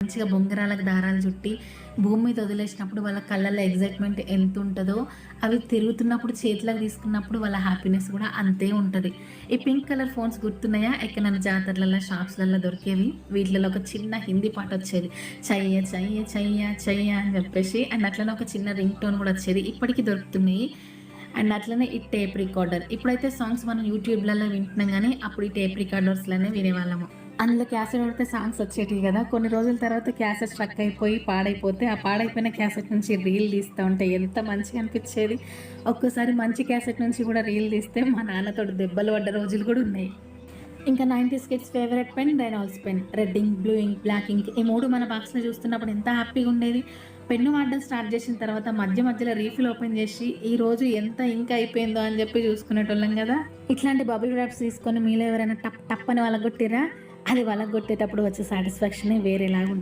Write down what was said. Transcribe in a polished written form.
మంచిగా బొంగరాలకు దారాలు చుట్టి భూమి మీద వదిలేసినప్పుడు వాళ్ళ కళ్ళల్లో ఎగ్జైట్మెంట్ ఎంత ఉంటుందో, అవి తిరుగుతున్నప్పుడు చేతిలోకి తీసుకున్నప్పుడు వాళ్ళ హ్యాపీనెస్ కూడా అంతే ఉంటుంది. ఈ పింక్ కలర్ ఫోన్స్ గుర్తున్నాయా? ఎక్కడైనా జాతరలలో, షాప్స్లలో దొరికేవి. వీటిలలో ఒక చిన్న హిందీ పాట వచ్చేది, చయ్య చయ్య చయ్య చయ్య అని చెప్పేసి. అండ్ అట్లనే ఒక చిన్న రింగ్ టోన్ కూడా వచ్చేది, ఇప్పటికీ దొరుకుతున్నాయి. అండ్ అట్లనే ఈ టేప్ రికార్డర్, ఇప్పుడైతే సాంగ్స్ మనం యూట్యూబ్లలో వింటున్నాం కానీ అప్పుడు ఈ టేప్ రికార్డర్స్లోనే వినేవాళ్ళము. అందులో క్యాసెట్ పెడితే సాంగ్స్ వచ్చేటివి కదా. కొన్ని రోజుల తర్వాత క్యాసెట్ స్ట్రక్ అయిపోయి పాడైపోతే, ఆ పాడైపోయిన క్యాసెట్ నుంచి రీల్ తీస్తూ ఉంటే ఎంత మంచిగా అనిపించేది. ఒక్కోసారి మంచి క్యాసెట్ నుంచి కూడా రీల్ తీస్తే మా నాన్నతోటి దెబ్బలు పడ్డ రోజులు కూడా ఉన్నాయి. ఇంకా 90s kids favourite pen Reynolds pen. Red ink, blue ink, black ink, ఈ మూడు మన బాక్స్లో చూస్తున్నప్పుడు ఎంత హ్యాపీగా ఉండేది. పెన్ను వాడడం స్టార్ట్ చేసిన తర్వాత మధ్య మధ్యలో రీఫిల్ ఓపెన్ చేసి ఈ రోజు ఎంత ఇంక్ అయిపోయిందో అని చెప్పి చూసుకునేటోళ్ళం కదా. ఇట్లాంటి బబుల్ ర్యాప్స్ తీసుకొని మీలో ఎవరైనా టప్ టప్ అని వలగొట్టిరా? అది వలగొట్టేటప్పుడు వచ్చే సాటిస్ఫాక్షనే వేరేలాగా ఉంటుంది.